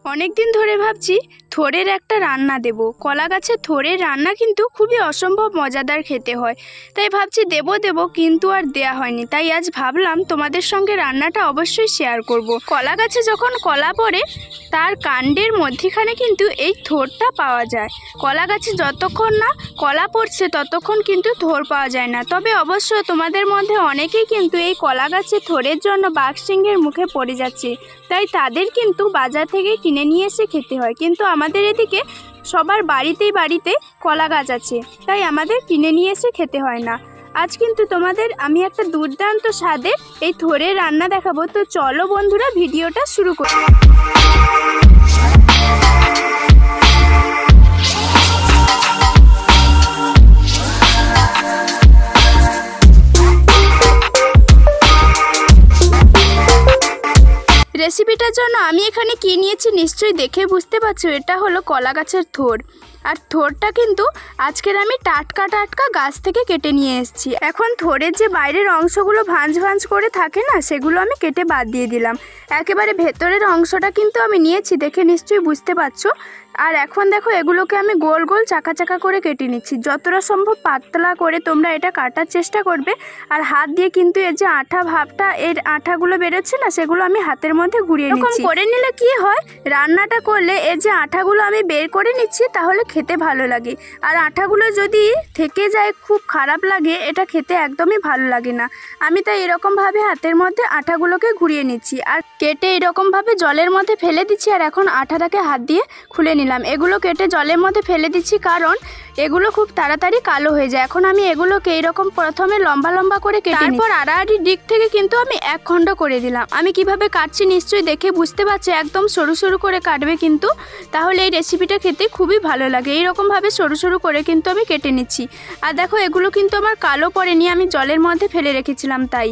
অনেক দিন ধরে ভাবছি থোড়ের একটা রান্না দেব। কলা গাছের থোড়ের রান্না কিন্তু খুবই অসম্ভব মজাদার খেতে হয়, তাই ভাবছি দেব কিন্তু আর দেয়া হয়নি। তাই আজ ভাবলাম তোমাদের সঙ্গে রান্নাটা অবশ্যই শেয়ার করব। কলা গাছে যখন কলা পড়ে তার কাণ্ডের মধ্যিখানে কিন্তু এই থোড়টা পাওয়া যায়। কলা গাছে যতক্ষণ না কলা পড়ছে ততক্ষণ কিন্তু থোড় পাওয়া যায় না। তবে অবশ্য তোমাদের মধ্যে অনেকেই কিন্তু এই কলা গাছের থোড়ের জন্য বাঘসিংহের মুখে পড়ে যাচ্ছে, তাই তাদের কিন্তু বাজার থেকে কিনে নিয়ে এসে খেতে হয়। কিন্তু আমাদের এদিকে সবার বাড়িতে কলা গাছ আছে, তাই আমাদের কিনে নিয়ে এসে খেতে হয় না। আজ কিন্তু তোমাদের আমি একটা দুর্দান্ত স্বাদের এই থোড়ের রান্না দেখাবো। তো চলো বন্ধুরা, ভিডিওটা শুরু করি। রেসিপিটার জন্য আমি এখানে কি নিয়েছি নিশ্চয়ই দেখে বুঝতে পারছো। এটা হলো কলা গাছের থোড়, আর থোড়টা কিন্তু আজকের আমি টাটকা গাছ থেকে কেটে নিয়ে এসেছি। এখন থোড়ের যে বাইরের অংশগুলো ভাঁজ করে থাকে না, সেগুলো আমি কেটে বাদ দিয়ে দিলাম। একেবারে ভেতরের অংশটা কিন্তু আমি নিয়েছি, দেখে নিশ্চয়ই বুঝতে পারছো। আর এখন দেখো এগুলোকে আমি গোল চাকা করে কেটে নিচ্ছি। যতটা সম্ভব পাতলা করে তোমরা এটা কাটার চেষ্টা করবে। আর হাত দিয়ে কিন্তু এর যে আঠা ভাবটা, এর আঠাগুলো বেরোচ্ছে না, সেগুলো আমি হাতের মধ্যে ঘুরিয়ে নিচ্ছি। করে নিলে কি হয়, রান্নাটা করলে এর যে আঠাগুলো আমি বের করে নিচ্ছি, তাহলে খেতে ভালো লাগে। আর আঠাগুলো যদি থেকে যায়, খুব খারাপ লাগে, এটা খেতে একদমই ভালো লাগে না। আমি তাই এরকমভাবে হাতের মধ্যে আঠাগুলোকে ঘুরিয়ে নিচ্ছি আর কেটে এরকমভাবে জলের মধ্যে ফেলে দিচ্ছি। আর এখন আঠাটাকে হাত দিয়ে খুলে নিলাম। এগুলো কেটে জলের মধ্যে ফেলে দিচ্ছি, কারণ এগুলো খুব তাড়াতাড়ি কালো হয়ে যায়। এখন আমি এগুলোকে এইরকম প্রথমে লম্বা করে কেটে, তারপর আড়াআড়ি দিক থেকে কিন্তু আমি এক খণ্ড করে দিলাম। আমি কিভাবে কাটছি নিশ্চয়ই দেখে বুঝতে পারছি। একদম সরু করে কাটবে কিন্তু, তাহলে এই রেসিপিটা খেতে খুবই ভালো লাগে। এইরকমভাবে সরু করে কিন্তু আমি কেটে নিচ্ছি। আর দেখো এগুলো কিন্তু আমার কালো পড়েনি, আমি জলের মধ্যে ফেলে রেখেছিলাম তাই।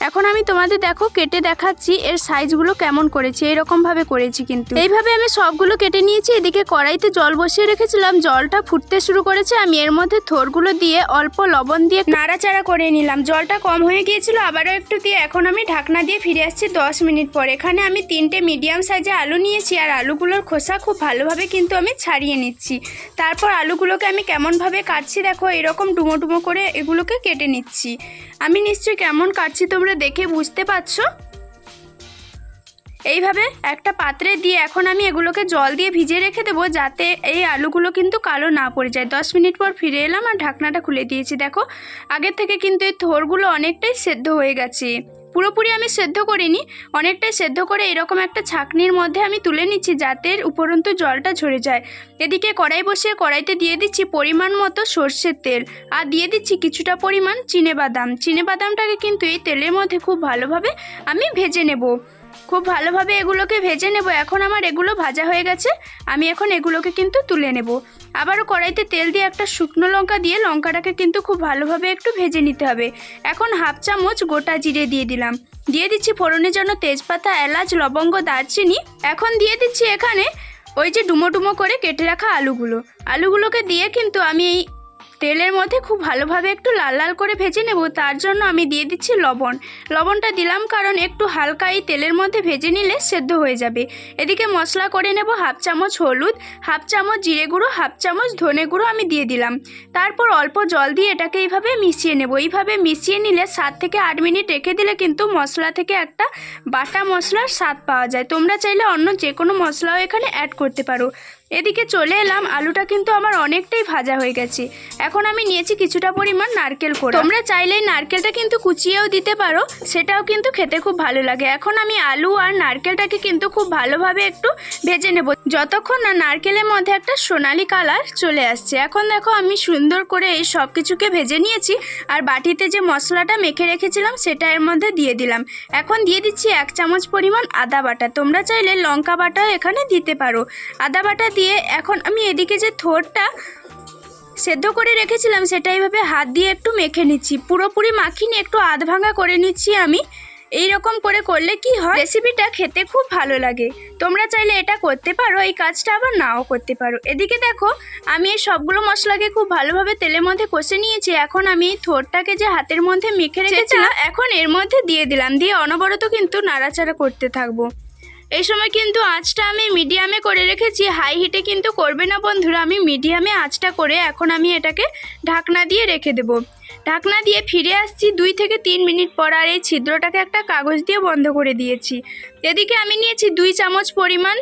এখন আমি তোমাদের দেখো কেটে দেখাচ্ছি এর সাইজগুলো কেমন করেছি। এইরকমভাবে করেছি কিন্তু। এইভাবে আমি সবগুলো কেটে নিয়েছি। এদিকে কড়াইতে জল বসিয়ে রেখেছিলাম, জলটা ফুটতে শুরু করেছে। আমি এর মধ্যে থোড়গুলো দিয়ে অল্প লবণ দিয়ে নাড়াচাড়া করে নিলাম। জলটা কম হয়ে গিয়েছিল, আবারও একটু দিয়ে এখন আমি ঢাকনা দিয়ে ফিরে আসছি 10 মিনিট পর। এখানে আমি 3টে মিডিয়াম সাইজে আলু নিয়েছি, আর আলুগুলোর খোসা খুব ভালোভাবে কিন্তু আমি ছাড়িয়ে নিচ্ছি। তারপর আলুগুলোকে আমি কেমনভাবে কাটছি দেখো, এরকম ডুমো করে এগুলোকে কেটে নিচ্ছি। আমি নিশ্চয়ই কেমন কাটছি তোমরা দেখে বুঝতে পারছো। এইভাবে একটা পাত্রে দিয়ে এখন আমি এগুলোকে জল দিয়ে ভিজিয়ে রেখে দেবো, যাতে এই আলুগুলো কিন্তু কালো না পড়ে যায়। 10 মিনিট পর ফিরে এলাম আর ঢাকনাটা খুলে দিয়েছি। দেখো আগের থেকে কিন্তু এই থোড়গুলো অনেকটাই সেদ্ধ হয়ে গেছে। পুরোপুরি আমি সেদ্ধ করিনি, অনেকটাই সেদ্ধ করে এরকম একটা ছাঁকনির মধ্যে আমি তুলে নিচ্ছি, যাতে উপরন্তু জলটা ঝরে যায়। এদিকে কড়াই বসিয়ে কড়াইতে দিয়ে দিচ্ছি পরিমাণ মতো সর্ষের তেল, আর দিয়ে দিচ্ছি কিছুটা পরিমাণ চিনেবাদামটাকে কিন্তু এই তেলের মধ্যে খুব ভালোভাবে আমি ভেজে নেব। খুব ভালোভাবে এগুলোকে ভেজে নেব। এখন আমার এগুলো ভাজা হয়ে গেছে, আমি এখন এগুলোকে কিন্তু তুলে নেব। আবারও কড়াইতে তেল দিয়ে একটা শুকনো লঙ্কা দিয়ে লঙ্কাটাকে কিন্তু খুব ভালোভাবে একটু ভেজে নিতে হবে। এখন হাফ চামচ গোটা জিরে দিয়ে দিলাম। দিয়ে দিচ্ছি ফোড়নের জন্য তেজপাতা, এলাচ, লবঙ্গ, দারচিনি। এখন দিয়ে দিচ্ছি এখানে ওই যে ডুমো করে কেটে রাখা আলুগুলোকে দিয়ে কিন্তু আমি এই তেলের মধ্যে খুব ভালোভাবে একটু লাল করে ভেজে নেব। তার জন্য আমি দিয়ে দিচ্ছি লবণটা দিলাম, কারণ একটু হালকা এই তেলের মধ্যে ভেজে নিলে সেদ্ধ হয়ে যাবে। এদিকে মশলা করে নেব। হাফ চামচ হলুদ, হাফ চামচ জিরে গুঁড়ো, হাফ চামচ ধনে গুঁড়ো আমি দিয়ে দিলাম। তারপর অল্প জল দিয়ে এটাকে এইভাবে মিশিয়ে নেব। এইভাবে মিশিয়ে নিলে 7 থেকে 8 মিনিট রেখে দিলে কিন্তু মশলা থেকে একটা বাটা মশলার স্বাদ পাওয়া যায়। তোমরা চাইলে অন্য যে কোনো মশলাও এখানে অ্যাড করতে পারো। এদিকে চলে এলাম, আলুটা কিন্তু আমার অনেকটাই ভাজা হয়ে গেছে। এখন আমি নিয়েছি কিছুটা পরিমাণ নারকেল কোড়া। তোমরা চাইলে নারকেলটা কিন্তু কুচিয়েও দিতে পারো, সেটাও কিন্তু খেতে খুব ভালো লাগে। এখন আমি আলু আর নারকেলটাকে কিন্তু খুব ভালোভাবে একটু ভেজে নেব, যতক্ষণ না নারকেলের মধ্যে একটা সোনালি কালার চলে আসছে। এখন দেখো আমি সুন্দর করে এই সব কিছুকে ভেজে নিয়েছি, আর বাটিতে যে মশলাটা মেখে রেখেছিলাম সেটা এর মধ্যে দিয়ে দিলাম। এখন দিয়ে দিচ্ছি 1 চামচ পরিমাণ আদা বাটা। তোমরা চাইলে লঙ্কা বাটাও এখানে দিতে পারো। আদা বাটা দিয়ে এখন আমি এদিকে যে থোড়টা সেদ্ধ করে রেখেছিলাম সেটা এইভাবে হাত দিয়ে একটু মেখে নিচ্ছি। পুরোপুরি মাখিনি, একটু আধ ভাঙা করে নিচ্ছি আমি। এই রকম করে করলে কি হয়, রেসিপিটা খেতে খুব ভালো লাগে। তোমরা চাইলে এটা করতে পারো, এই কাজটা আবার নাও করতে পারো। এদিকে দেখো আমি এই সবগুলো মশলাকে খুব ভালোভাবে তেলের মধ্যে কষে নিয়েছি। এখন আমি থোড়টাকে যে হাতের মধ্যে মেখে রেখেছিলাম এখন এর মধ্যে দিয়ে দিলাম, দিয়ে অনবরত কিন্তু নাড়াচাড়া করতে থাকবো। এই সময় কিন্তু আঁচটা আমি মিডিয়ামে করে রেখেছি, হাই হিটে কিন্তু করবে না বন্ধুরা। আমি মিডিয়ামে আঁচটা করে এখন আমি এটাকে ঢাকনা দিয়ে রেখে দেবো। ঢাকনা দিয়ে ফিরে আসছি 2 থেকে 3 মিনিট পর, আর এই ছিদ্রটাকে একটা কাগজ দিয়ে বন্ধ করে দিয়েছি। এদিকে আমি নিয়েছি 2 চামচ পরিমাণ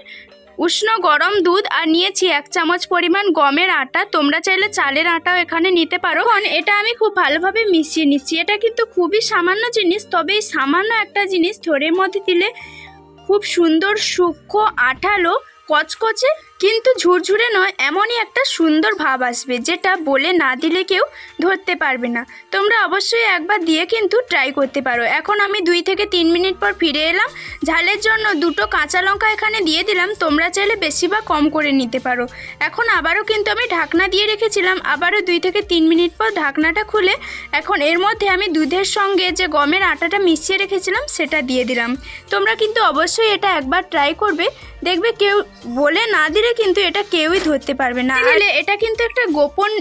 উষ্ণ গরম দুধ আর নিয়েছি 1 চামচ পরিমাণ গমের আটা। তোমরা চাইলে চালের আটাও এখানে নিতে পারো। এটা আমি খুব ভালোভাবে মিশিয়ে নিচ্ছি। এটা কিন্তু খুবই সামান্য জিনিস, তবে এই সামান্য একটা জিনিস থোড়ের মধ্যে দিলে খুব সুন্দর সূক্ষ্ম আঠালো কচকচে কিন্তু ঝুরঝুরে নয়, এমনই একটা সুন্দর ভাব আসবে, যেটা বলে না দিলে কেউ ধরতে পারবে না। তোমরা অবশ্যই একবার দিয়ে কিন্তু ট্রাই করতে পারো। এখন আমি 2 থেকে 3 মিনিট পর ফিরে এলাম। ঝালের জন্য 2টো কাঁচা লঙ্কা এখানে দিয়ে দিলাম, তোমরা চাইলে বেশি বা কম করে নিতে পারো। এখন আবারও কিন্তু আমি ঢাকনা দিয়ে রেখেছিলাম, আবারও 2 থেকে 3 মিনিট পর ঢাকনাটা খুলে এখন এর মধ্যে আমি দুধের সঙ্গে যে গমের আটাটা মিশিয়ে রেখেছিলাম সেটা দিয়ে দিলাম। তোমরা কিন্তু অবশ্যই এটা একবার ট্রাই করবে, দেখবে কেউ বলে না দিলে কিন্তু এটা কেউই ধরতে পারবে না। তাহলে এটা কিন্তু একটা গোপন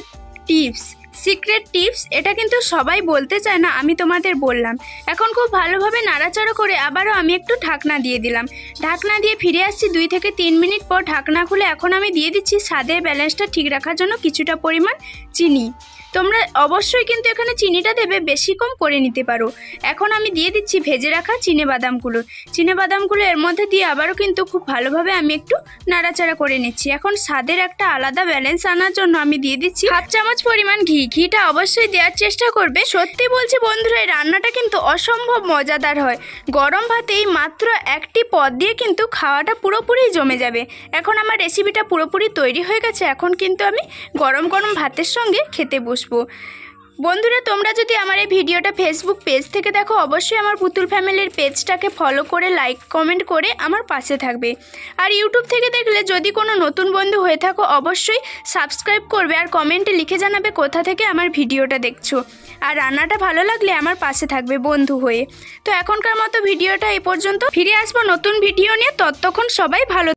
টিপস, সিক্রেট টিপস, এটা কিন্তু সবাই বলতে চায় না, আমি তোমাদের বললাম। এখন খুব ভালোভাবে নাড়াচাড়া করে আবারও আমি একটু ঢাকনা দিয়ে দিলাম। ঢাকনা দিয়ে ফিরে আসছি 2 থেকে 3 মিনিট পর। ঢাকনা খুলে এখন আমি দিয়ে দিচ্ছি স্বাদের ব্যালেন্সটা ঠিক রাখার জন্য কিছুটা পরিমাণ চিনি। তোমরা অবশ্যই কিন্তু এখানে চিনিটা দেবে, বেশি কম করে নিতে পারো। এখন আমি দিয়ে দিচ্ছি ভেজে রাখা চিনেবাদামগুলো এর মধ্যে দিয়ে আবারও কিন্তু খুব ভালোভাবে আমি একটু নাড়াচাড়া করে নিচ্ছি। এখন স্বাদের একটা আলাদা ব্যালেন্স আনার জন্য আমি দিয়ে দিচ্ছি 1/2 চামচ পরিমাণ ঘি। ঘিটা অবশ্যই দেওয়ার চেষ্টা করবে। সত্যি বলছি বন্ধুরা, এই রান্নাটা কিন্তু অসম্ভব মজাদার হয়। গরম ভাতেই মাত্র একটি পদ দিয়ে কিন্তু খাওয়াটা পুরোপুরি জমে যাবে। এখন আমার রেসিপিটা পুরোপুরি তৈরি হয়ে গেছে। এখন কিন্তু আমি গরম গরম ভাতের সঙ্গে খেতে বসবো। বন্ধুরা, তোমরা যদি আমার এই ভিডিওটা ফেসবুক পেজ থেকে দেখো, অবশ্যই আমার পুতুল ফ্যামিলির পেজটাকে ফলো করে লাইক কমেন্ট করে আমার পাশে থাকবে। আর ইউটিউব থেকে দেখলে যদি কোনো নতুন বন্ধু হয়ে থাকো, অবশ্যই সাবস্ক্রাইব করবে আর কমেন্টে লিখে জানাবে কোথা থেকে আমার ভিডিওটা দেখছো। আর রান্নাটা ভালো লাগলে আমার পাশে থাকবে বন্ধু হয়ে। তো এখনকার মতো ভিডিওটা এই পর্যন্ত, ফিরে আসবো নতুন ভিডিও নিয়ে। ততক্ষণ সবাই ভালো